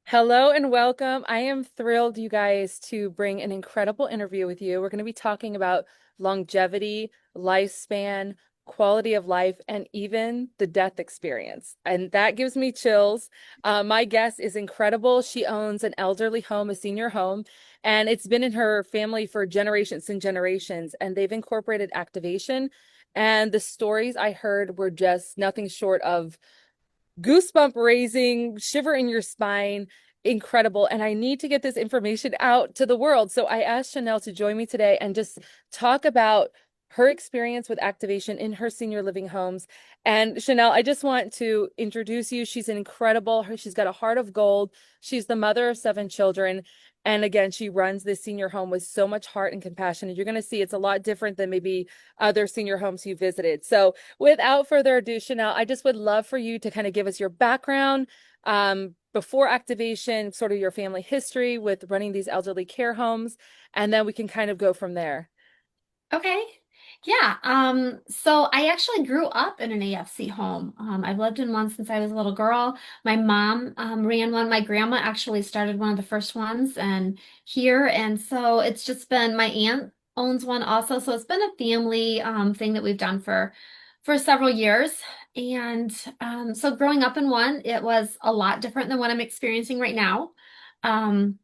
Hello and welcome. I am thrilled, you guys, to bring an incredible interview with you. We're going to be talking about longevity, lifespan, quality of life, and even the death experience. And that gives me chills. My guest is incredible. She owns an elderly home, a senior home, and it's been in her family for generations and generations. And they've incorporated activation. And the stories I heard were just nothing short of goosebump raising, shiver in your spine, incredible. And I need to get this information out to the world. So I asked Shanell to join me today and just talk about her experience with activation in her senior living homes. And Shanell, I just want to introduce you. She's she's got a heart of gold. She's the mother of 7 children. And again, she runs this senior home with so much heart and compassion. And you're going to see it's a lot different than maybe other senior homes you visited. So without further ado, Shanell, I just would love for you to kind of give us your background, before activation, sort of your family history with running these elderly care homes, and then we can kind of go from there. Okay. Yeah. So I actually grew up in an AFC home. I've lived in one since I was a little girl. My mom ran one. My grandma actually started one of the first ones and here. And so it's just been my aunt owns one also. So it's been a family thing that we've done for several years. And so growing up in one, it was a lot different than what I'm experiencing right now. Um,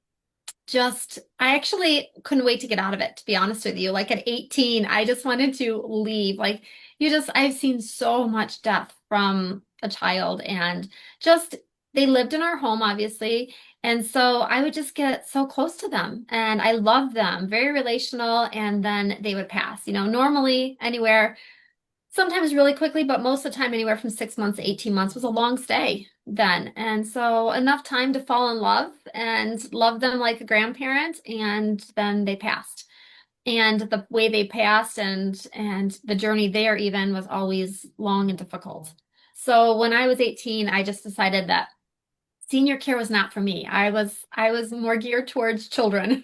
I actually couldn't wait to get out of it, to be honest with you. Like at 18, I just wanted to leave. I've seen so much death from a child and just they lived in our home, obviously. And so I would just get so close to them and I loved them, very relational, and then they would pass. Normally anywhere sometimes really quickly, but most of the time, anywhere from 6 months to 18 months was a long stay then. And so enough time to fall in love and love them like a grandparent, and then they passed. And the way they passed and the journey there even was always long and difficult. So when I was 18, I just decided that senior care was not for me. I was more geared towards children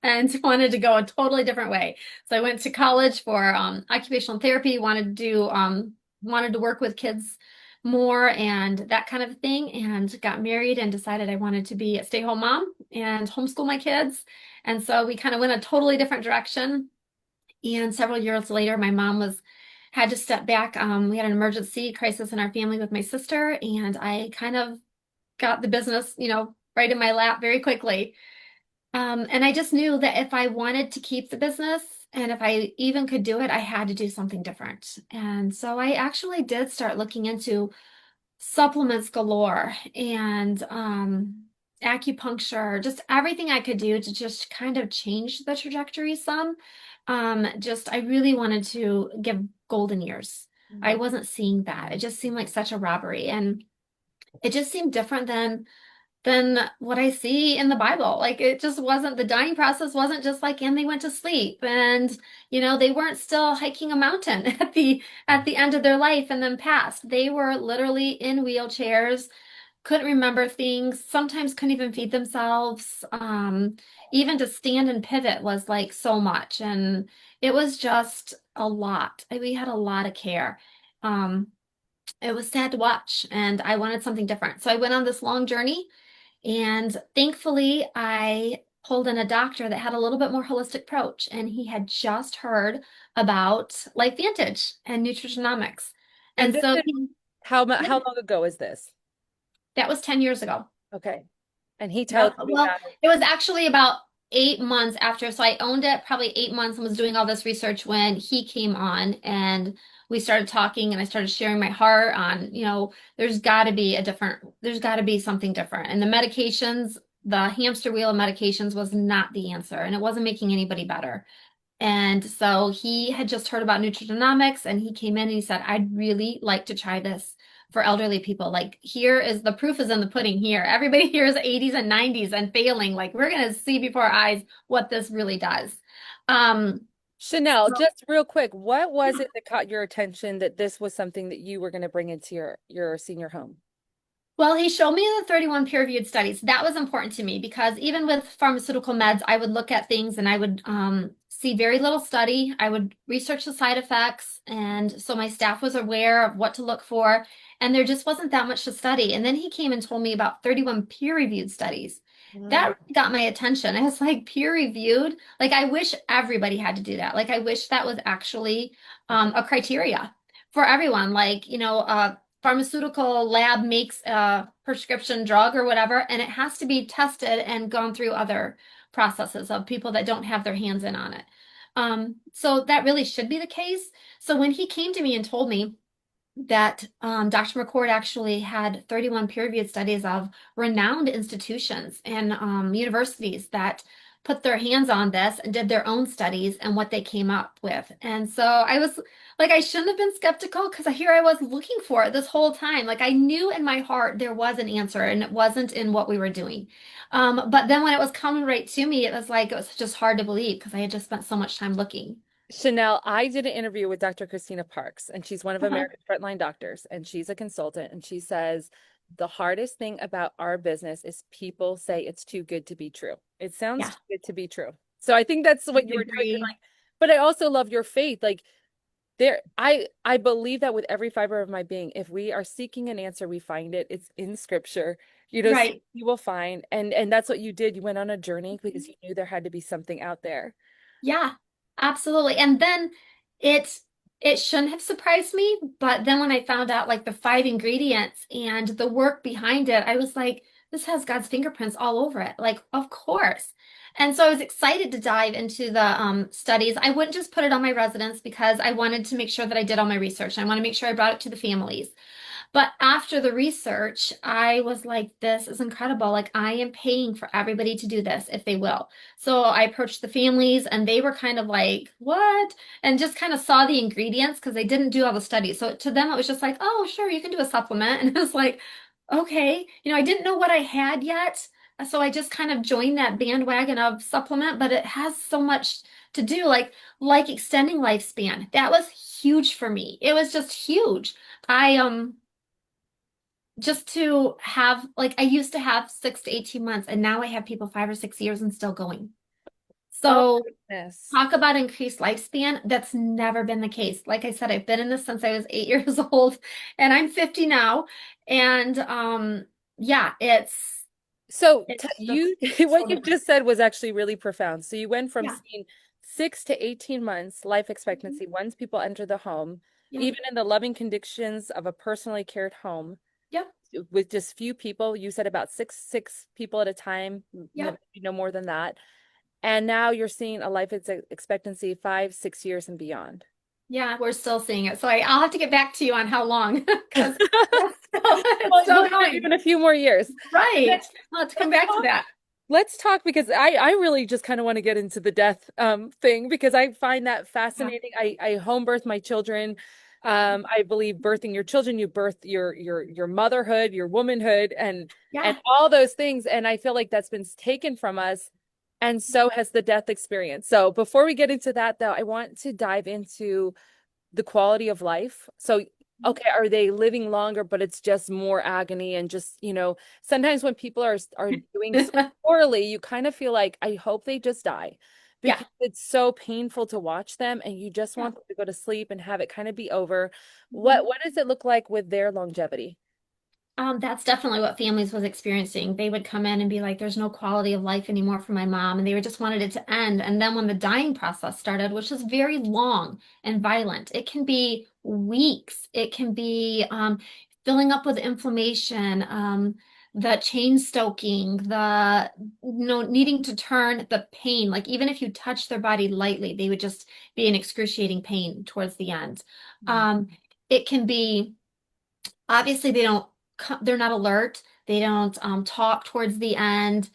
and wanted to go a totally different way. So I went to college for occupational therapy, wanted to work with kids more and that kind of thing, and got married and decided I wanted to be a stay-home mom and homeschool my kids. And so we kind of went a totally different direction. And several years later, my mom was had to step back. We had an emergency crisis in our family with my sister, and I kind of got the business, right in my lap very quickly. And I just knew that if I wanted to keep the business and if I even could do it, I had to do something different. And so I actually did start looking into supplements galore and acupuncture, just everything I could do to just kind of change the trajectory some. I really wanted to give golden years. I Mhm. wasn't seeing that. It just seemed like such a robbery. And it just seemed different than what I see in the Bible. Like it just wasn't the dying process wasn't just like and they went to sleep and they weren't still hiking a mountain at the end of their life and then passed. They were literally in wheelchairs, couldn't remember things, sometimes couldn't even feed themselves. Even to stand and pivot was like so much and it was just a lot. We had a lot of care. Um, it was sad to watch and I wanted something different. So I went on this long journey and thankfully I pulled in a doctor that had a little bit more holistic approach and he had just heard about LifeVantage and nutrigenomics. And And this so is yeah, how long ago is this? that was 10 years ago. Okay. And he tells Yep. you Well, about it. it was actually about 8 months after. So I owned it probably 8 months and was doing all this research when he came on and we started talking and I started sharing my heart on, there's got to be something different. And the medications, the hamster wheel of medications was not the answer and it wasn't making anybody better. And so he had just heard about nutrigenomics and he came in and he said, I'd really like to try this for elderly people. Like here is the proof is in the pudding here. Everybody here is 80s and 90s and failing. Like we're going to see before our eyes what this really does. Um, Shanell, so just real quick, what was it that caught your attention that this was something that you were going to bring into your senior home? Well, he showed me the 31 peer-reviewed studies. That was important to me because even with pharmaceutical meds, I would look at things and I would see very little study. I would research the side effects, and so my staff was aware of what to look for. and there just wasn't that much to study. And then he came and told me about 31 peer-reviewed studies. That Mm. really got my attention. I was like, peer-reviewed? Like, I wish everybody had to do that. Like, I wish that was actually a criteria for everyone. Like, a pharmaceutical lab makes a prescription drug or whatever, and it has to be tested and gone through other processes of people that don't have their hands in on it. So that really should be the case. So when he came to me and told me that Dr. McCord actually had 31 peer-reviewed studies of renowned institutions and universities that put their hands on this and did their own studies and what they came up with. And so I was like, I shouldn't have been skeptical because here I was looking for it this whole time. Like I knew in my heart there was an answer and it wasn't in what we were doing. But then when it was coming right to me, it was like, it was just hard to believe because I had just spent so much time looking. Shanell, I did an interview with Dr. Christina Parks, and she's one of Uh-huh. America's frontline doctors, and she's a consultant. And she says the hardest thing about our business is people say it's too good to be true. It sounds Yeah, too good to be true. So I think that's I what you were doing. And agree. like, but I also love your faith. Like I believe that with every fiber of my being, if we are seeking an answer, we find it. It's in scripture. Seek, Right. you will find. And that's what you did. You went on a journey because you knew there had to be something out there. Yeah, absolutely. And then it it shouldn't have surprised me, but then when I found out like the five ingredients and the work behind it, I was like, this has God's fingerprints all over it. Like, of course. And so I was excited to dive into the studies. I wouldn't just put it on my residents because I wanted to make sure that I did all my research. I want to make sure I brought it to the families. But after the research, I was like, this is incredible. Like, I am paying for everybody to do this if they will. So I approached the families and they were kind of like, what? And just kind of saw the ingredients because they didn't do all the studies. So to them, it was just like, oh, sure, you can do a supplement. And it was like, okay. I didn't know what I had yet. So I just kind of joined that bandwagon of supplement, but it has so much to do, like extending lifespan. That was huge for me. It was just huge. I just to have like I used to have 6 to 18 months and now I have people 5 or 6 years and still going. Oh, So goodness. talk about increased lifespan. That's never been the case. Like I said, I've been in this since I was 8 years old and I'm 50 now. And yeah, So it's just you, so what you different. just said was actually really profound. So you went from Yeah. seeing 6 to 18 months life Mhm. expectancy once people enter the home, Yep. even in the loving conditions of a personally cared home, Yep. with just few people. You said about six people at a time, Yep. no more than that. And now you're seeing a life expectancy 5, 6 years and beyond. Yeah, we're still seeing it. So I'll have to get back to you on how long because it's Well, still we'll give it going. even a few more years. Right. Let's I'll have to come let's back to talk. that. Let's talk because I really just kind of want to get into the death thing because I find that Yeah. fascinating. I home birth my children. I believe birthing your children, you birth your motherhood, your womanhood, and Yeah. all those things. And I feel like that's been taken from us, and so has the death experience. So before we get into that, though, I want to dive into the quality of life. So, okay, are they living longer, but it's just more agony and just, sometimes when people are doing so poorly, you kind of feel like, I hope they just die Yeah. because it's so painful to watch them and you just Yeah. want them to go to sleep and have it kind of be over. What Mhm. what does it look like with their longevity? That's definitely what families was experiencing. They would come in and be like, there's no quality of life anymore for my mom. And they just wanted it to end. And then when the dying process started, which is very long and violent, it can be weeks. It can be filling up with inflammation, the chain stoking, the needing to turn the pain. Like even if you touch their body lightly, they would just be in excruciating pain towards the end. Mm. Um, it can be obviously they're not alert. They don't talk towards the end,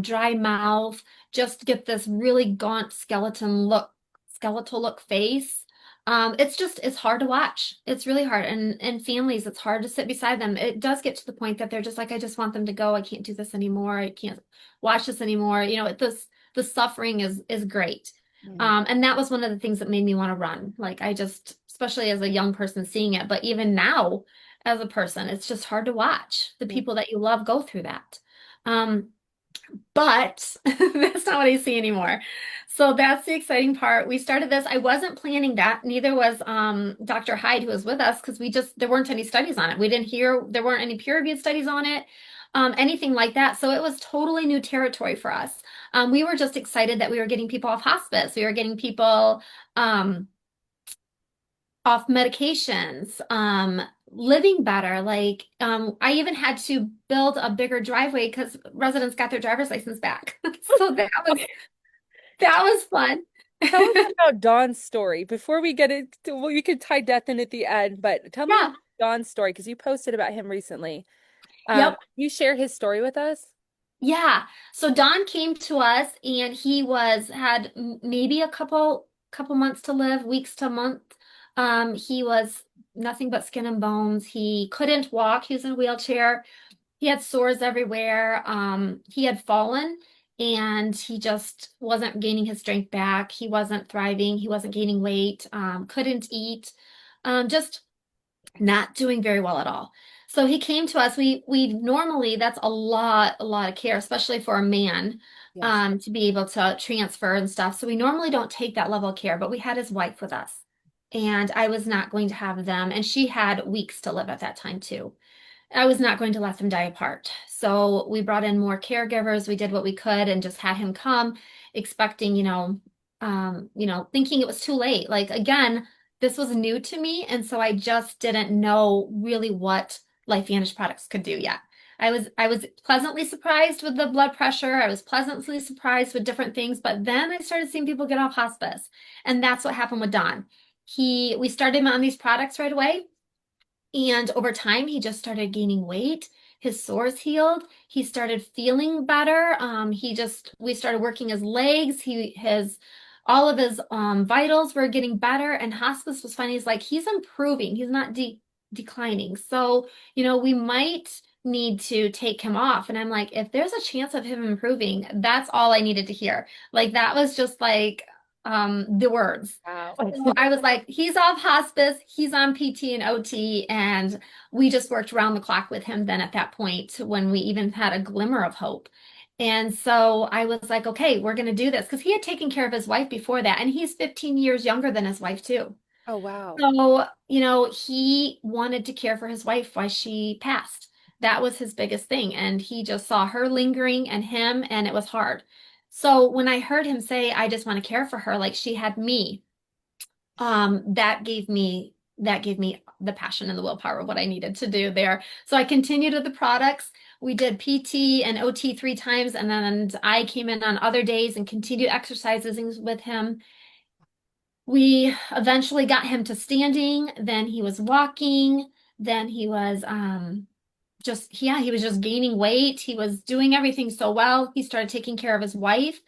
dry mouth, just get this really gaunt skeletal look face. It's hard to watch. It's really hard. And families, it's hard to sit beside them. It does get to the point that they're just like, I just want them to go. I can't do this anymore. I can't watch this anymore. The suffering is great. Mm. And that was one of the things that made me want to run. Like I just, especially as a young person seeing it, but even now as a person, it's just hard to watch the Mm. people that you love go through that. Um, but that's not what I see anymore. So that's the exciting part. We started this. I wasn't planning that. Neither was Dr. Hyde, who was with us, because we just there weren't any studies on it. We didn't hear there weren't any peer-reviewed studies on it, anything like that. So it was totally new territory for us. We were just excited that we were getting people off hospice. We were getting people um, off medications, living better. Like, I even had to build a bigger driveway because residents got their driver's license back. So that was fun. Tell us about Dawn's story before we get into, well, you could tie death in at the end, but tell me about Yeah. Dawn's story because you posted about him recently. Yep. You share his story with us? Yeah. So Don came to us and he had maybe a couple months to live, weeks to a month. He was nothing but skin and bones. He couldn't walk. He was in a wheelchair. He had sores everywhere. He had fallen and he just wasn't gaining his strength back. He wasn't thriving. He wasn't gaining weight. Couldn't eat. Just not doing very well at all. So he came to us. We normally that's a lot of care, especially for a man, Yes. to be able to transfer and stuff. So we normally don't take that level of care, but we had his wife with us. And I was not going to have them, and she had weeks to live at that time too. I was not going to let them die apart. So we brought in more caregivers. We did what we could and just had him come, expecting, thinking it was too late. Like again, this was new to me, and so I just didn't know really what LifeVantage products could do yet. I was pleasantly surprised with the blood pressure. I was pleasantly surprised with different things, but then I started seeing people get off hospice, and that's what happened with Don. We started him on these products right away. And over time, he just started gaining weight. His sores healed. He started feeling better. We started working his legs. All of his vitals were getting better. And hospice was finding he's improving. He's not declining. So, we might need to take him off. And I'm like, if there's a chance of him improving, that's all I needed to hear. Like that was just like the words. Wow. So I was like, he's off hospice, he's on PT and OT, and we just worked around the clock with him then at that point when we even had a glimmer of hope. And so I was like, okay, we're going to do this because he had taken care of his wife before that, and he's 15 years younger than his wife too. Oh, wow. So, he wanted to care for his wife while she passed. That was his biggest thing. And he just saw her lingering and him, and it was hard. So when I heard him say, I just want to care for her like she had me, that gave me the passion and the willpower of what I needed to do there. So I continued with the products. We did PT and OT 3 times, and then I came in on other days and continued exercises with him. We eventually got him to standing, then he was walking, then he was he was just gaining weight. He was doing everything so well. He started taking care of his wife.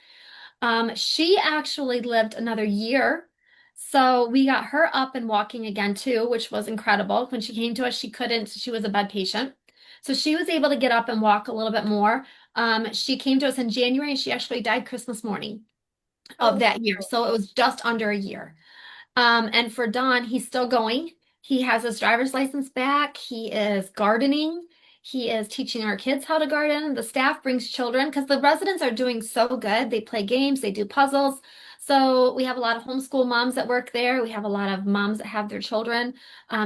She actually lived another year. So we got her up and walking again too, which was incredible. When she came to us, she couldn't, she was a bed patient. So she was able to get up and walk a little bit more. She came to us in January and she actually died Christmas morning of Oh, that year. So it was just under a year. And for Don, he's still going. He has his driver's license back. He is gardening. He is teaching our kids how to garden. The staff brings children because the residents are doing so good. They play games, they do puzzles. So we have a lot of homeschool moms that work there. We have a lot of moms that have their children.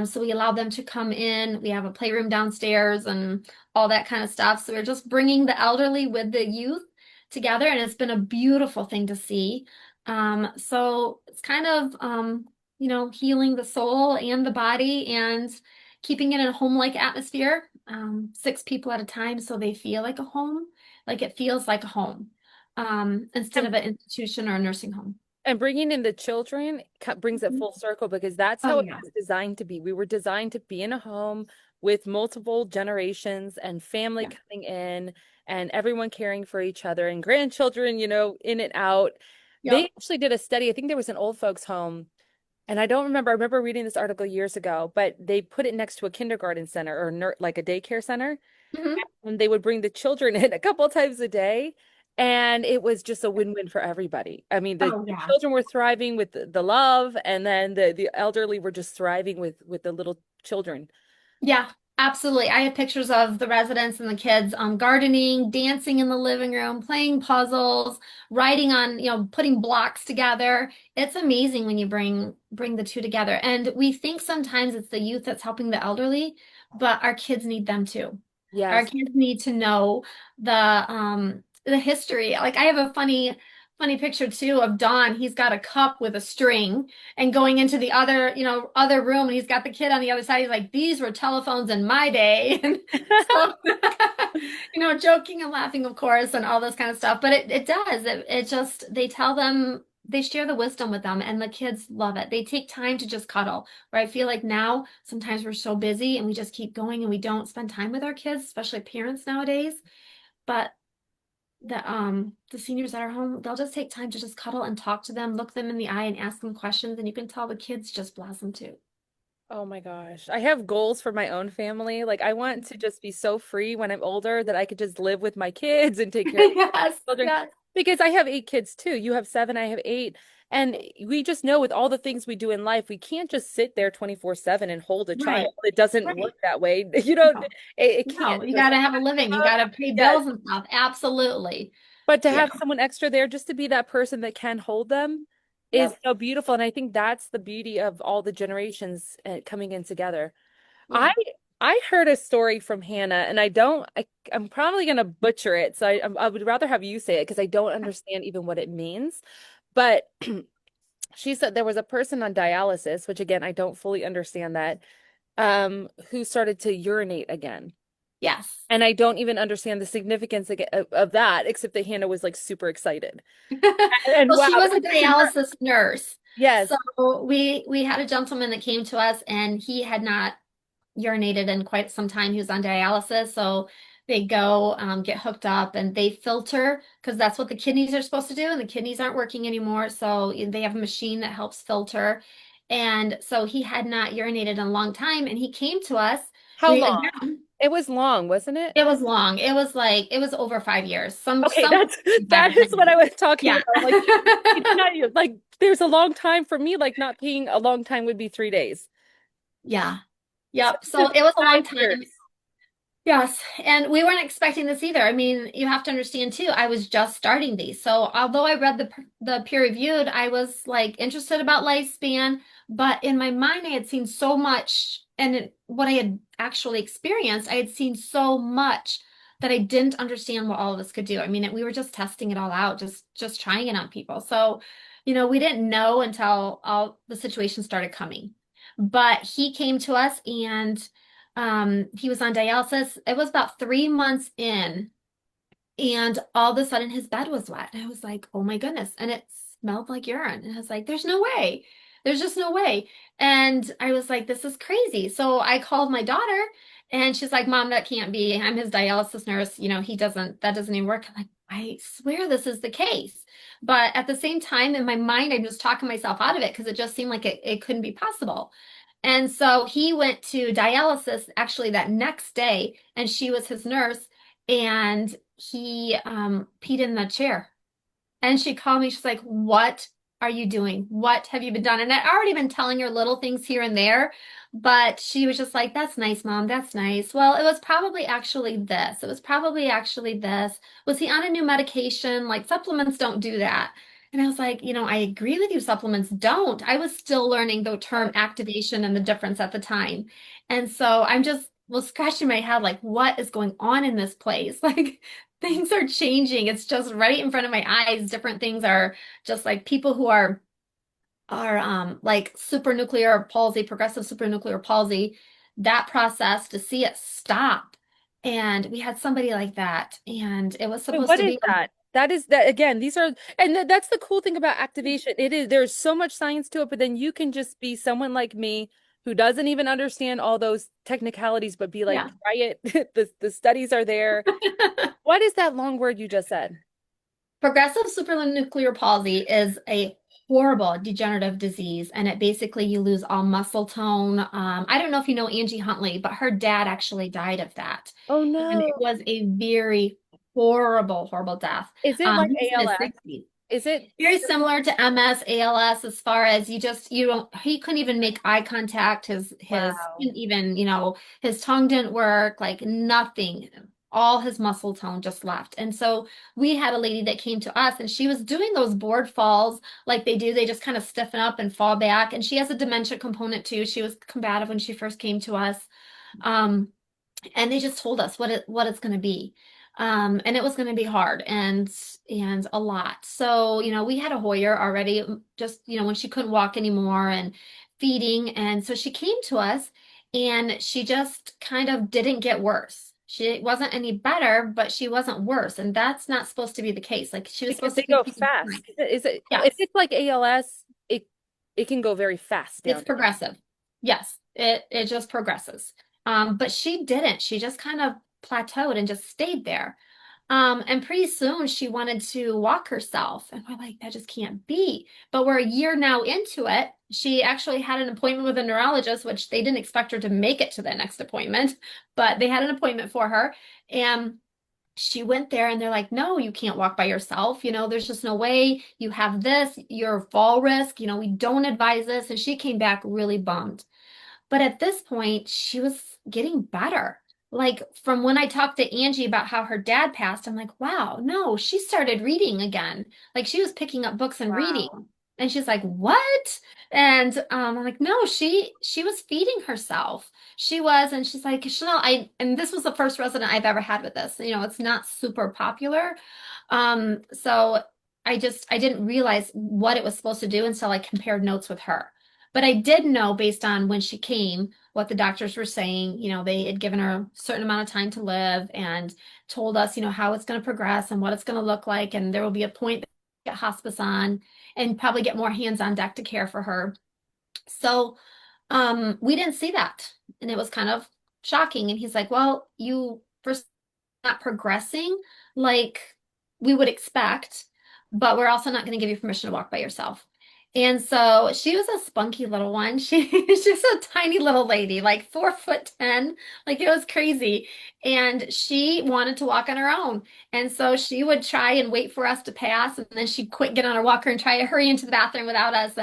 So we allow them to come in. We have a playroom downstairs and all that kind of stuff. So we're just bringing the elderly with the youth together, and it's been a beautiful thing to see. So it's kind of, healing the soul and the body and keeping it in a home-like atmosphere, 6 people at a time, so they feel like a home, like it feels like a home, instead and of an institution or a nursing home. And bringing in the children brings it Mhm. full circle because that's Oh how it yeah. was designed to be. We were designed to be in a home with multiple generations and family Yeah. coming in and everyone caring for each other and grandchildren, in and out. They Yep. actually did a study. I think there was an old folks home, and I don't remember. I remember reading this article years ago, but they put it next to a kindergarten center or like a daycare center, Hmm. and they would bring the children in a couple times a day. And it was just a win-win for everybody. I mean, the, Oh the yeah. children were thriving with the love, and then the elderly were just thriving with the little children. Yeah. Absolutely. I have pictures of the residents and the kids gardening, dancing in the living room, playing puzzles, writing on, putting blocks together. It's amazing when you bring the two together. And we think sometimes it's the youth that's helping the elderly, but our kids need them too. Our Yes. kids need to know the history. Like I have a funny picture too of Don. He's got a cup with a string and going into the other room, and he's got the kid on the other side. He's like, these were telephones in my day. And so, joking and laughing, of course, and all this kind of stuff. But it does. It just, they tell them, they share the wisdom with them, and the kids love it. They take time to just cuddle. Where I feel like now, sometimes we're so busy and we just keep going and we don't spend time with our kids, especially parents nowadays. But the seniors at our home, they'll just take time to just cuddle and talk to them, look them in the eye and ask them questions, and you can tell the kids just blossom too. Oh my gosh. I have goals for my own family. Like I want to just be so free when I'm older that I could just live with my kids and take care of Yes, children. yes, Because I have 8 kids too. You have 7, I have 8. And we just know with all the things we do in life, we can't just sit there 24/7 and hold a child. right, It doesn't work right. that way. You know, No, it can't. no, you So got to to have a have living. You them, got to pay yes. bills and stuff. Absolutely. But to Yeah. have someone extra there just to be that person that can hold them is Yep. so beautiful. And I think that's the beauty of all the generations coming in together. I Yeah. I heard a story from Hannah, and I'm probably gonna butcher it, so I would rather have you say it because I don't understand even what it means. But she said there was a person on dialysis, which again I don't fully understand that, who started to urinate again. Yes. And I don't even understand the significance of that, except that Hannah was like super excited. And Well, wow, she was a that just confirmed. dialysis nurse. Yes. So we had a gentleman that came to us and he had not urinated in quite some time. He was on dialysis. So they go get hooked up and they filter because that's what the kidneys are supposed to do. And the kidneys aren't working anymore. So they have a machine that helps filter. And so he had not urinated in a long time. And he came to us. How We, long? again, It was long, wasn't it? it was long. It was over 5 years. Okay, Some that's 5 or that is 10 what I years. was talking Yeah. about. Like it's not like there's a long time for me, like not peeing a long time would be 3 days. Yeah. So Yep. this So is it was a long 5 years. time. Yes, and we weren't expecting this either. I mean, you have to understand too, I was just starting these. So although I read the peer reviewed, I was like interested about lifespan, but in my mind I had seen so much and what I had actually experienced, I had seen so much that I didn't understand what all of this could do. I mean, we were just testing it all out, just trying it on people. So, we didn't know until all the situations started coming. But he came to us and he was on dialysis. It was about 3 months in, and all of a sudden his bed was wet. And I was like, oh my goodness. And it smelled like urine. And I was like, there's no way. There's just no way. And I was like, this is crazy. So I called my daughter and she's like, Mom, that can't be. I'm his dialysis nurse. That doesn't even work. I'm like, I swear this is the case. But at the same time, in my mind, I'm just talking myself out of it because it just seemed like it couldn't be possible. And so he went to dialysis actually that next day, and she was his nurse, and he peed in the chair. And she called me. She's like, "What are you doing? What have you been done?" And I'd already been telling her little things here and there, but she was just like, "That's nice, Mom. That's nice." Well, it was probably actually this. It was probably actually this. Was he on a new medication? Like supplements don't do that. And I was like, I agree with you, supplements don't. I was still learning the term activation and the difference at the time. And so I'm just was scratching my head like, what is going on in this place? Like things are changing. It's just right in front of my eyes. Different things are just like people who are like supranuclear palsy, progressive supranuclear palsy, that process to see it stop. And we had somebody like that, and it was Wait, supposed what to is be that? That is that again, these are and that's the cool thing about activation. It is there's so much science to it, but then you can just be someone like me who doesn't even understand all those technicalities, but be like, yeah. try it. The studies are there. What is that long word you just said? Progressive supranuclear palsy is a horrible degenerative disease, and it basically you lose all muscle tone. I don't know if you know Angie Huntley, but her dad actually died of that, Oh and it no. was a very horrible, horrible death. Is it like He was in his ALS? 60s. Is it? Very similar to MS, ALS, as far as you don't, he couldn't even make eye contact. His Wow. couldn't even, his tongue didn't work, like nothing. All his muscle tone just left. And so we had a lady that came to us and she was doing those board falls like they do. They just kind of stiffen up and fall back. And she has a dementia component too. She was combative when she first came to us. Um, and they just told us what it's going to be. And it was going to be hard and a lot. So, we had a Hoyer already, just, when she couldn't walk anymore and feeding. And so she came to us and she just kind of didn't get worse. She wasn't any better, but she wasn't worse. And that's not supposed to be the case. Like she was Because supposed to they go continue to climb. fast. If Yes. it's like ALS, it can go very fast It's down. progressive. Yes, it just progresses. But she didn't. She just kind of plateaued and just stayed there. And pretty soon she wanted to walk herself. And we're like, that just can't be. But we're a year now into it. She actually had an appointment with a neurologist, which they didn't expect her to make it to the next appointment, but they had an appointment for her. And she went there and they're like, no, you can't walk by yourself. There's just no way. You have this, your fall risk. We don't advise this. And she came back really bummed. But at this point, she was getting better. Like from when I talked to Angie about how her dad passed, I'm like, wow, no, she started reading again. Like she was picking up books and Wow. reading. And she's like, what? And I'm like, no, she was feeding herself. She was, and she's like, Shanell, and this was the first resident I've ever had with this. It's not super popular. So I didn't realize what it was supposed to do until I compared notes with her. But I did know based on when she came, what the doctors were saying. They had given her a certain amount of time to live and told us, how it's going to progress and what it's going to look like. And there will be a point that we get hospice on and probably get more hands on deck to care for her. So we didn't see that. And it was kind of shocking. And he's like, well, you first not progressing like we would expect, but we're also not going to give you permission to walk by yourself. And so she was a spunky little one. She's just a tiny little lady, like 4'10", like it was crazy. And she wanted to walk on her own. And so she would try and wait for us to pass, and then she'd quit, get on her walker, and try to hurry into the bathroom without us.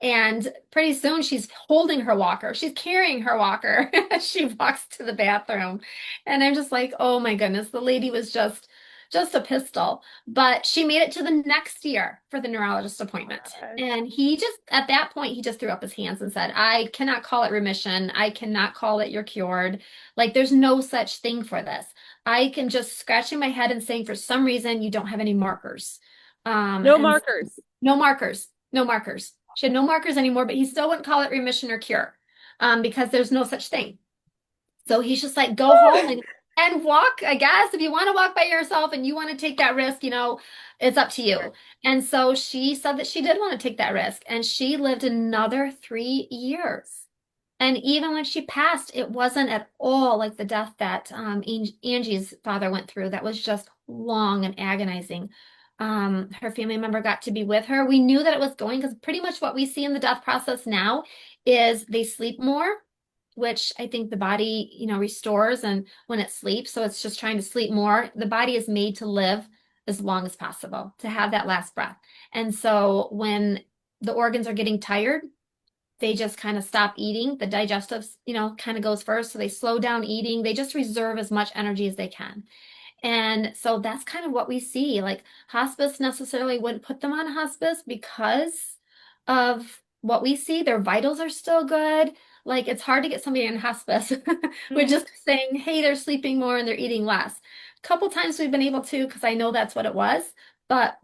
And pretty soon she's holding her walker. She's carrying her walker as she walks to the bathroom. And I'm just like, oh my goodness, the lady was just a pistol. But she made it to the next year for the neurologist appointment. Gosh. And he just, at that point, he just threw up his hands and said, I cannot call it remission. I cannot call it you're cured. Like there's no such thing for this. I can just scratching my head and saying, for some reason, you don't have any markers. No And markers. no markers, no markers. She had no markers anymore, but he still wouldn't call it remission or cure, because there's no such thing. So he's just like, go home and walk, I guess. If you want to walk by yourself and you want to take that risk, it's up to you. And so she said that she did want to take that risk. And she lived another 3 years. And even when she passed, it wasn't at all like the death that Angie's father went through. That was just long and agonizing. Her family member got to be with her. We knew that it was going because pretty much what we see in the death process now is they sleep more, which I think the body, restores and when it sleeps. So it's just trying to sleep more. The body is made to live as long as possible, to have that last breath. And so when the organs are getting tired, they just kind of stop eating. The digestive, kind of goes first. So they slow down eating. They just reserve as much energy as they can. And so that's kind of what we see. Like hospice necessarily wouldn't put them on hospice because of what we see. Their vitals are still good. Like it's hard to get somebody in hospice. We're Mhm. just saying, hey, they're sleeping more and they're eating less. A couple times we've been able to because I know that's what it was. But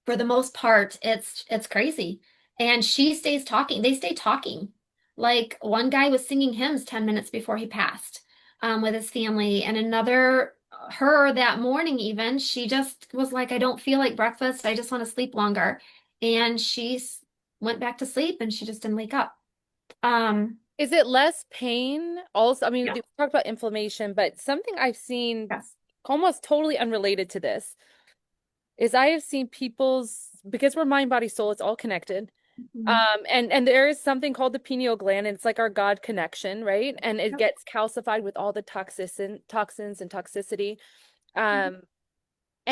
for the most part, it's crazy. And she stays talking. They stay talking. Like one guy was singing hymns 10 minutes before he passed, with his family, and another her that morning even, she just was like, I don't feel like breakfast. I just want to sleep longer. And went back to sleep and she just didn't wake up. Um, Is it less pain? Also, I mean, yeah. we talked about inflammation, but something I've seen Yes. almost totally unrelated to this is I have seen people's, because we're mind, body, soul, it's all connected. Mhm. And there is something called the pineal gland, and it's like our God connection, right? And it Yep. gets calcified with all the toxins and toxicity. Mhm. Um,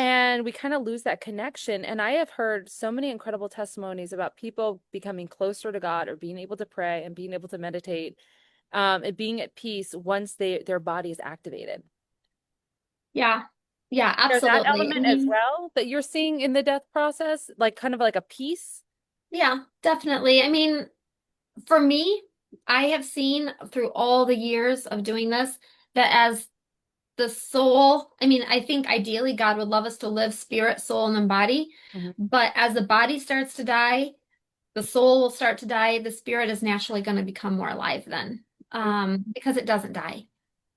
and we kind of lose that connection. And I have heard so many incredible testimonies about people becoming closer to God or being able to pray and being able to meditate, and being at peace once their body is activated. Yeah. Yeah, There's that absolutely. I element as mean, well that you're seeing in the death process, like kind of like a peace. yeah, definitely. I mean, for me, I have seen through all the years of doing this that as the soul, I mean, I think ideally God would love us to live spirit, soul, and then body. Mhm. But as the body starts to die, the soul will start to die. The spirit is naturally going to become more alive then, because it doesn't die.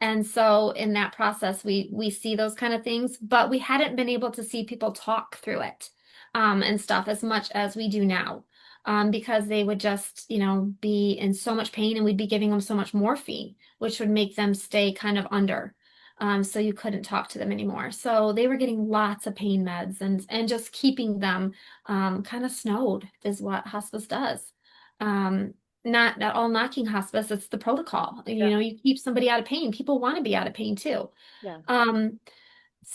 And so in that process, we see those kind of things, but we hadn't been able to see people talk through it, and stuff as much as we do now, because they would just, be in so much pain, and we'd be giving them so much morphine, which would make them stay kind of under. So you couldn't talk to them anymore. So they were getting lots of pain meds and just keeping them kind of snowed is what hospice does. Um, not all knocking hospice, it's the protocol. Yeah, You keep somebody out of pain. People want to be out of pain too. yeah. Um,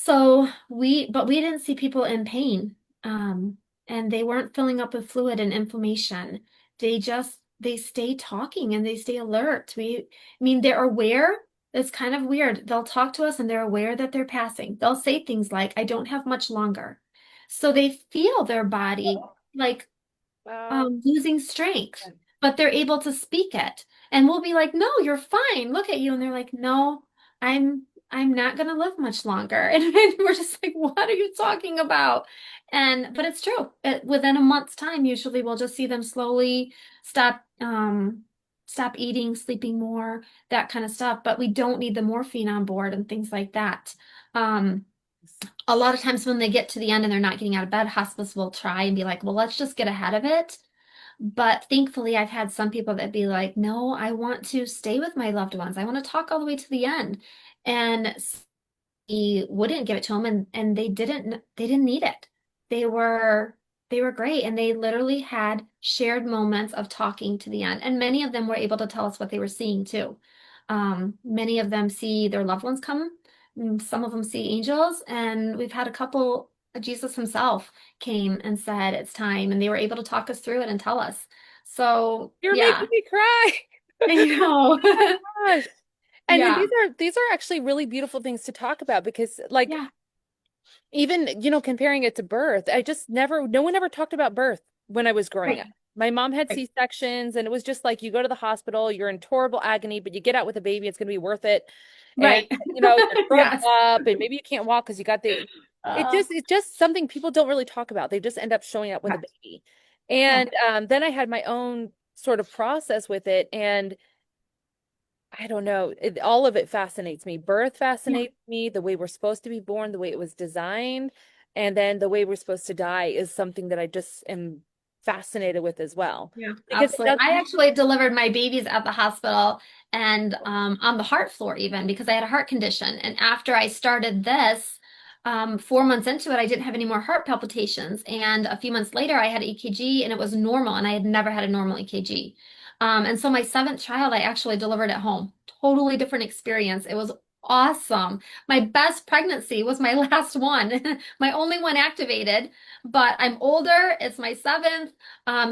but we didn't see people in pain. And they weren't filling up with fluid and inflammation. They stay talking and they stay alert. I mean, they're aware. It's kind of weird. They'll talk to us and they're aware that they're passing. They'll say things like, I don't have much longer. So they feel their body like Wow. losing strength, but they're able to speak it. And we'll be like, "No, you're fine. Look at you." And they're like, "No, I'm not going to live much longer." And we're just like, "What are you talking about?" But it's true. Within a month's time, usually we'll just see them slowly stop stop eating, sleeping more, that kind of stuff. But we don't need the morphine on board and things like that. Um, a lot of times when they get to the end and they're not getting out of bed, hospice will try and be like, well, let's just get ahead of it. But thankfully, I've had some people that be like, no, I want to stay with my loved ones. I want to talk all the way to the end. And he wouldn't give it to them, and they didn't need it. They were they were great, and they literally had shared moments of talking to the end. And many of them were able to tell us what they were seeing too. Many of them see their loved ones come. Some of them see angels, and we've had a couple. Jesus himself came and said it's time, and they were able to talk us through it and tell us. So You're yeah, making me cry. I know. Oh my gosh. And then Yeah, these are actually really beautiful things to talk about because like yeah, even, comparing it to birth, I just never, no one ever talked about birth when I was growing up. right, My mom had right, C-sections and it was just like you go to the hospital, you're in horrible agony, but you get out with a baby, it's going to be worth it. And, right. you're throwing Yes. up and maybe you can't walk because you got Uh, it's just something people don't really talk about. They just end up showing up with a yeah, baby. yeah, And then I had my own sort of process with it. And I don't know. All of it fascinates me. Birth yeah, fascinates me, the way we're supposed to be born, the way it was designed, and then the way we're supposed to die is something that I just am fascinated with as well. yeah, Because it absolutely. does, I actually delivered my babies at the hospital and on the heart floor even because I had a heart condition. And after I started this, 4 months into it, I didn't have any more heart palpitations. And a few months later, I had EKG and it was normal, and I had never had a normal EKG. And so my seventh child, I actually delivered at home. Totally different experience. It was awesome. My best pregnancy was my last one, my only one activated, but I'm older. It's my seventh.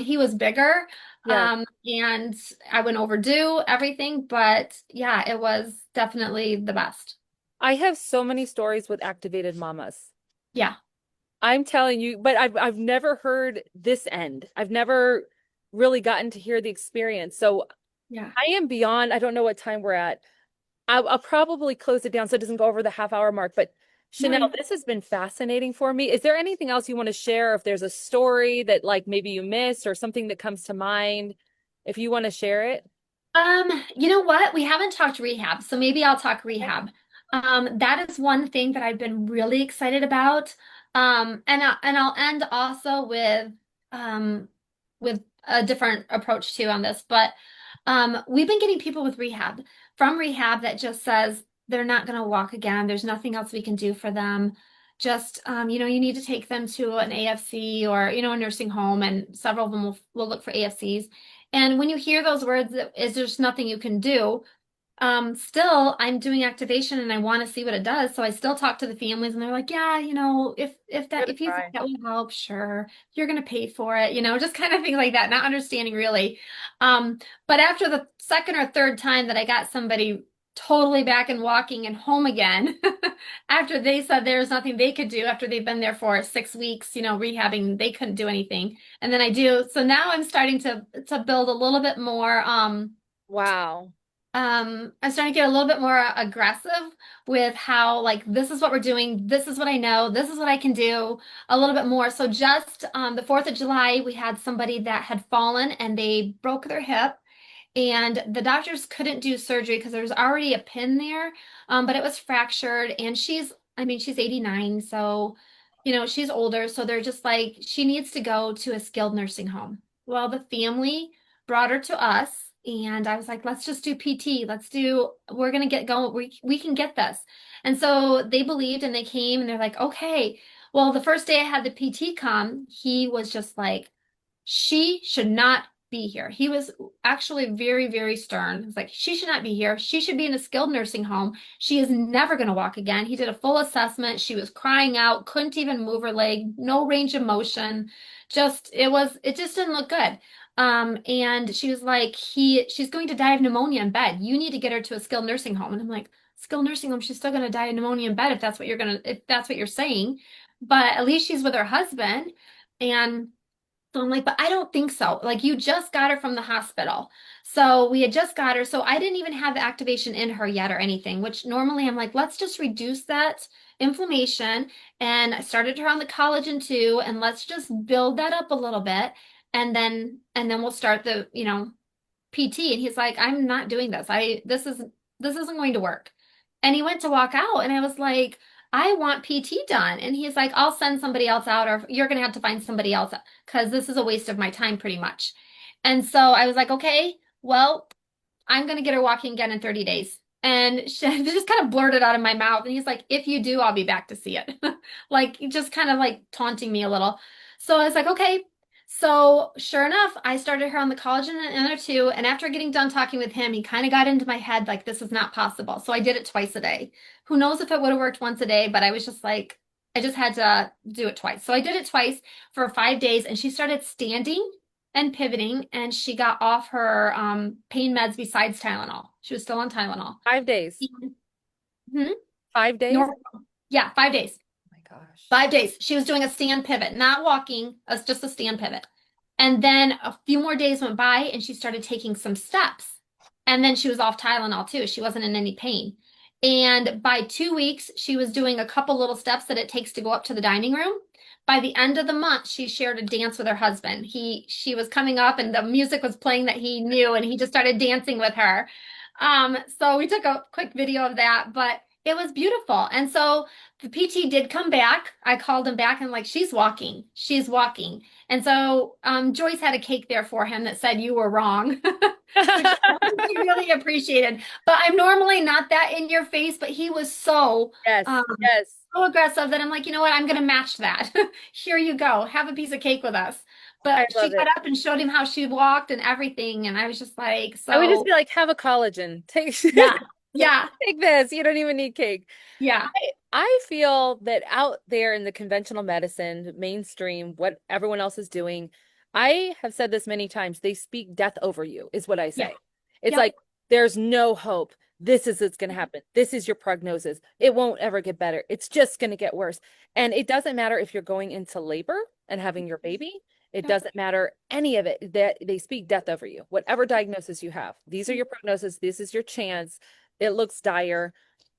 He was bigger, yeah. and I went overdue everything, but yeah, it was definitely the best. I have so many stories with activated mamas. Yeah, I'm telling you, but I've never heard this end. I've never really gotten to hear the experience. So yeah, I am beyond, I don't know what time we're at. I'll probably close it down so it doesn't go over the half hour mark. But Shanell, right. this has been fascinating for me. Is there anything else you want to share? If there's a story that like maybe you missed or something that comes to mind, if you want to share it. You know what? We haven't talked rehab, so maybe I'll talk Okay. rehab. That is one thing that I've been really excited about. And I'll end also um with a different approach too on this. But we've been getting people with rehab from rehab that just says they're not going to walk again. There's nothing else we can do for them. Just you need to take them to an AFC or a nursing home, and several of them will look for AFCs. And when you hear those words, is there's nothing you can do. Still I'm doing activation and I want to see what it does. So I still talk to the families and they're like, yeah, Give it if a you think try. that will help, sure, you're gonna pay for it, just kind of things like that, not understanding really. Um, but after the second or third time that I got somebody totally back and walking and home again, after they said there's nothing they could do after they've been there for 6 weeks, rehabbing, they couldn't do anything. And then I do. So now I'm starting to build a little bit more. Wow. I'm starting to get a little bit more aggressive with how, like, this is what we're doing, this is what I know, this is what I can do a little bit more. So just the 4th of July, we had somebody that had fallen and they broke their hip, and the doctors couldn't do surgery because there was already a pin there, but it was fractured. And I mean, she's 89, so she's older. So they're just like, she needs to go to a skilled nursing home. Well, the family brought her to us, and I was like, let's just do PT. We're gonna get going. We can get this. And so they believed and they came and they're like, okay. Well, the first day I had the PT come, he was just like, she should not be here. He was actually very, very stern. He's like, she should not be here. She should be in a skilled nursing home. She is never going to walk again. He did a full assessment. She was crying out, couldn't even move her leg, no range of motion. It just didn't look good. And she was like, she's going to die of pneumonia in bed. You need to get her to a skilled nursing home. And I'm like, skilled nursing home, she's still going to die of pneumonia in bed if that's what you're saying. But at least she's with her husband. And so I'm like, but I don't think so. Like, you just got her from the hospital. So we had just got her. So I didn't even have the activation in her yet or anything, which normally I'm like, let's just reduce that inflammation. And I started her on the collagen too. And let's just build that up a little bit. And then we'll start the, PT. And he's like, I'm not doing this. This isn't going to work. And he went to walk out and I was like, I want PT done. And he's like, I'll send somebody else out, or you're going to have to find somebody else because this is a waste of my time pretty much. And so I was like, okay, well, I'm going to get her walking again in 30 days. And she just kind of blurted out of my mouth. And he's like, if you do, I'll be back to see it. Like, just kind of like taunting me a little. So I was like, okay. So sure enough, I started her on the collagen and other two. And after getting done talking with him, he kind of got into my head like, this is not possible. So I did it twice a day. Who knows if it would have worked once a day, but I was just like, I just had to do it twice. So I did it twice for 5 days, and she started standing and pivoting, and she got off her pain meds besides Tylenol. She was still on Tylenol. 5 days. Mhm. 5 days? Normal. Yeah, 5 days. Oh my gosh. 5 days. She was doing a stand pivot, not walking, it's just a stand pivot. And then a few more days went by and she started taking some steps. And then she was off Tylenol too. She wasn't in any pain. And by 2 weeks, she was doing a couple little steps that it takes to go up to the dining room. By the end of the month, she shared a dance with her husband. She was coming up and the music was playing that he knew, and he just started dancing with her. So we took a quick video of that, but it was beautiful. And so the PT did come back. I called him back and like, she's walking, she's walking. And so Joyce had a cake there for him that said, you were wrong, which he really appreciated. But I'm normally not that in your face, but he was Yes, yes. so aggressive that I'm like, you know what? I'm going to match that. Here you go. Have a piece of cake with us. I But she love got it. up and showed him how she walked and everything. And I was just like, I would just so be like, have a collagen. Take yeah, yeah, take this. You don't even need cake. yeah. I feel that out there in the conventional medicine, mainstream, what everyone else is doing, I have said this many times, they speak death over you, is what I Yeah. say. It's Yep. like, there's no hope. This is what's going to happen. This is your prognosis. It won't ever get better. It's just going to get worse. And it doesn't matter if you're going into labor and having your baby. It Yep. doesn't matter any of it, that they speak death over you. Whatever diagnosis you have, these are your prognosis. This is your chance. It looks dire.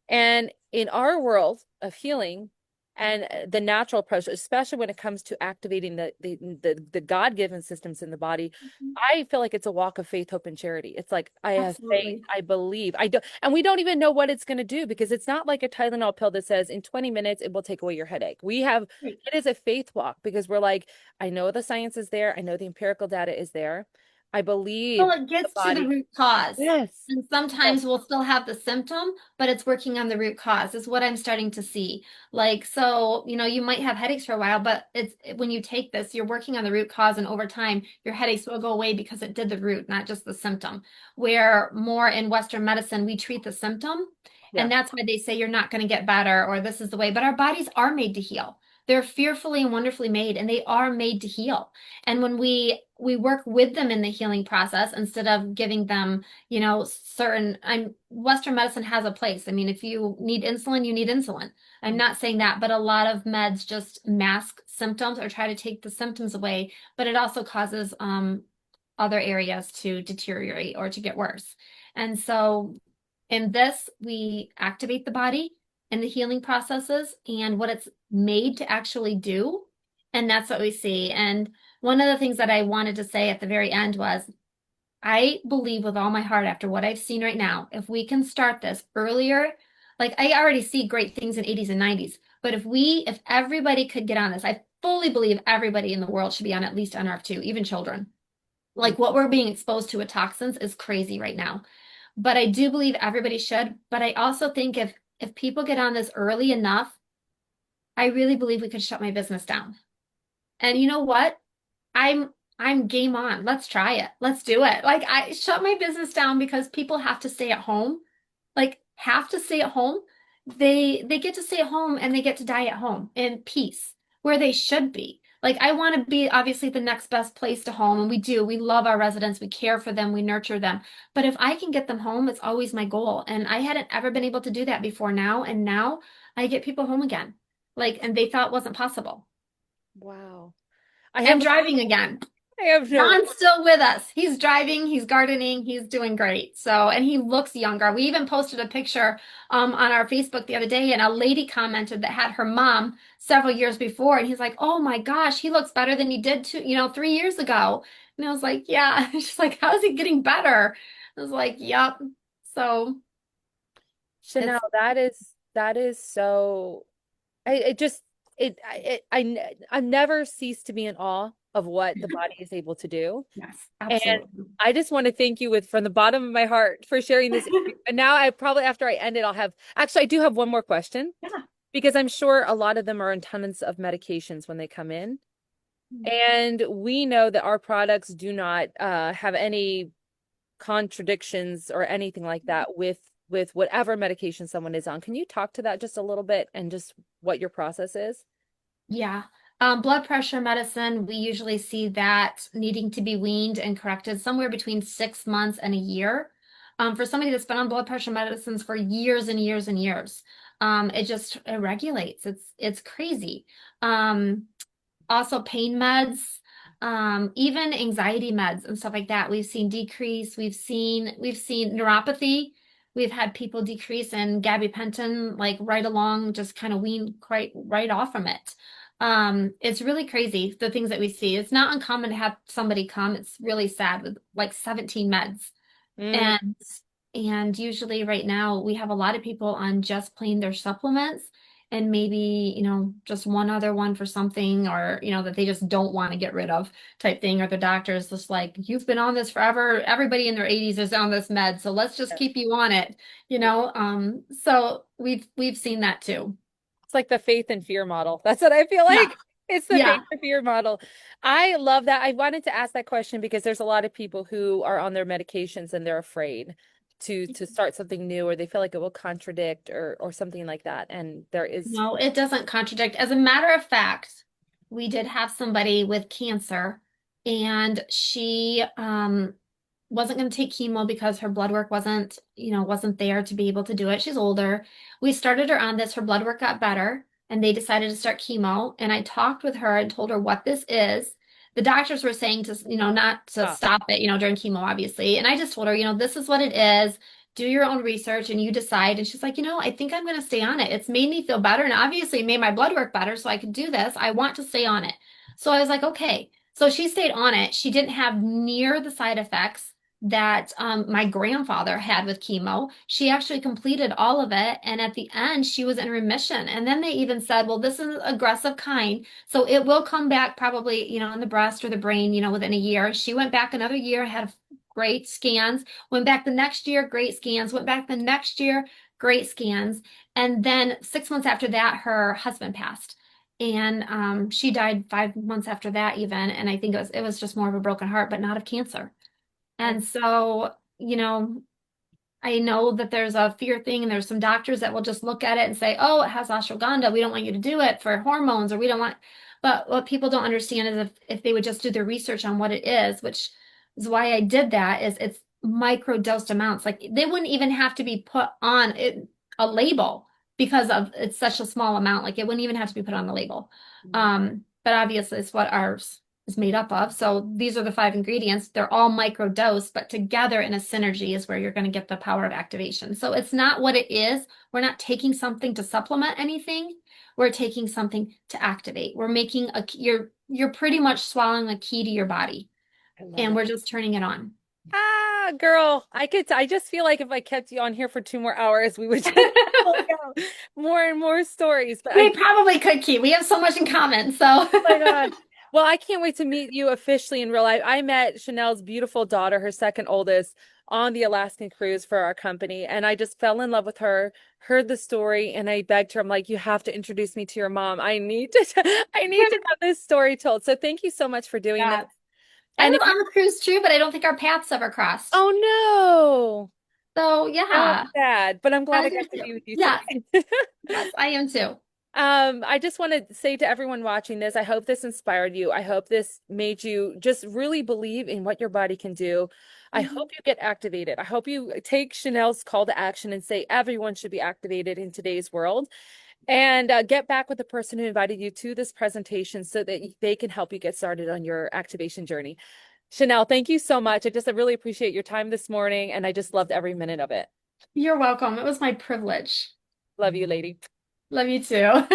And in our world of healing and the natural approach, especially when it comes to activating the God-given systems in the body, I feel like it's a walk of faith, hope, and charity. It's like I have faith, Absolutely. I believe. I don't, and we don't even know what it's going to do because it's not like a Tylenol pill that says in 20 minutes it will take away your headache. Right. It is a faith walk because we're like, I know the science is there, I know the empirical data is there. I believe Well, it the gets to the body. root cause. Yes. And Yes. sometimes we'll still have the symptom, but it's working on the root cause, is what I'm starting to see. Like, so, you might have headaches for a while, but it's when you take this, you're working on the root cause, and over time, your headaches will go away because it did the root, not just the symptom. Where more in Western medicine, we treat the symptom, Yeah. and that's why they say you're not going to get better or this is the way. But our bodies are made to heal. They're fearfully and wonderfully made, and they are made to heal. And when we work with them in the healing process instead of giving them, certain, Western medicine has a place. I mean, if you need insulin, you need insulin. I'm Mm. not saying that, but a lot of meds just mask symptoms or try to take the symptoms away, but it also causes other areas to deteriorate or to get worse. And so in this, we activate the body in the healing processes and what it's made to actually do. And that's what we see. And one of the things that I wanted to say at the very end was I believe with all my heart, after what I've seen right now, if we can start this earlier, like I already see great things in 80s and 90s, but if everybody could get on this, I fully believe everybody in the world should be on at least NRF2, even children. Mm. Like what we're being exposed to with toxins is crazy right now. But I do believe everybody should. But I also think if people get on this early enough, I really believe we could shut my business down. And you know what? I'm game on. Let's try it. Let's do it. Like I shut my business down because people have to stay at home. Like have to stay at home. They get to stay at home and they get to die at home in peace where they should be. Like I want to be obviously the next best place to home, and we do. We love our residents. We care for them. We nurture them. But if I can get them home, it's always my goal. And I hadn't ever been able to do that before now, and now I get people home again. Like and they thought it wasn't possible. Wow. I have And driving again. I have no John's still with us. He's driving, he's gardening, he's doing great. So, and he looks younger. We even posted a picture on our Facebook the other day, and a lady commented that had her mom several years before, and he's like, "Oh my gosh, he looks better than he did 3 years ago." And I was like, "Yeah." She's like, "How is he getting better?" I was like, "Yep." So Chanel, it's that is so I it just I never cease to be in awe of what the body is able to do. yes, And absolutely. I just want to thank you with from the bottom of my heart for sharing this interview. And now I probably after I end it, I'll have actually I do have one more question Yeah. because I'm sure a lot of them are on tons of medications when they come in. And we know that our products do not have any contradictions or anything like that with whatever medication someone is on. Can you talk to that just a little bit and just what your process is? Yeah. Blood pressure medicine, we usually see that needing to be weaned and corrected somewhere between 6 months and a year. For somebody that's been on blood pressure medicines for years and years and years, it regulates. It's crazy. Um, Also pain meds, even anxiety meds and stuff like that. We've seen decrease. We've seen neuropathy. We've had people decrease in gabapentin, like right along, just kind of wean quite right off from it. It's really crazy the things that we see. It's not uncommon to have somebody come. It's really sad with like 17 meds. Mm, And and usually right now we have a lot of people on just plain their supplements and maybe, just one other one for something or, that they just don't want to get rid of type thing. Or the doctor is just like, you've been on this forever. Everybody in their 80s is on this med, so let's just yeah. keep you on it. So we've seen that too. It's like the faith and fear model. That's what I feel Yeah. like. It's the faith Yeah. and fear model. I love that. I wanted to ask that question because there's a lot of people who are on their medications and they're afraid to start something new or they feel like it will contradict or something like that. And there is No, it doesn't contradict. As a matter of fact, we did have somebody with cancer, and she wasn't going to take chemo because her blood work wasn't there to be able to do it. She's older. We started her on this. Her blood work got better, and they decided to start chemo. And I talked with her and told her what this is. The doctors were saying to, not to stop. stop it, during chemo, obviously. And I just told her, this is what it is. Do your own research and you decide. And she's like, I think I'm going to stay on it. It's made me feel better. And obviously it made my blood work better. So I could do this. I want to stay on it. So I was like, okay. So she stayed on it. She didn't have near the side effects that my grandfather had with chemo. She actually completed all of it, and at the end, she was in remission. And then they even said, well, this is aggressive kind, so it will come back probably, in the breast or the brain, within a year. She went back another year, had great scans, went back the next year, great scans, went back the next year, great scans. And then 6 months after that, her husband passed. And she died 5 months after that, even. And I think it was just more of a broken heart, but not of cancer. I And so, I know that there's a fear thing, and there's some doctors that will just look at it and say, oh, it has ashwagandha. We don't want you to do it for hormones, or we don't want. But what people don't understand is if they would just do their research on what it is, which is why I did that, is it's micro dosed amounts. Like they wouldn't even have to be put on a label because of it's such a small amount. Like it wouldn't even have to be put on the label. But obviously it's what ours is made up of. So these are the five ingredients. They're all micro dose, but together in a synergy is where you're going to get the power of activation. So it's not what it is. We're not taking something to supplement anything. We're taking something to activate. We're making you're pretty much swallowing a key to your body, love and it. we're just turning it on. Ah, girl, I just feel like if I kept you on here for 2 more hours, we would just pull out more and more stories. But We probably could keep. We have so much in common. So oh my gosh. Well, I can't wait to meet you officially in real life. I met Shanell's beautiful daughter, her second oldest, on the Alaskan cruise for our company, and I just fell in love with her, heard the story, and I begged her, I'm like, you have to introduce me to your mom. I need to have this story told. So thank you so much for doing this. yeah, I And was if you, on the cruise too, but I don't think our paths ever crossed. oh So no, I'm yeah, sad, but I'm glad I I do got to too. be with you Yes, today. yes, I am too. I just want to say to everyone watching this, I hope this inspired you. I hope this made you just really believe in what your body can do. I Mhm. hope you get activated. I hope you take Chanel's call to action and say everyone should be activated in today's world, and get back with the person who invited you to this presentation so that they can help you get started on your activation journey. Shanell, thank you so much. I really appreciate your time this morning, and I just loved every minute of it. You're welcome. It was my privilege. Love you, lady. Love you too.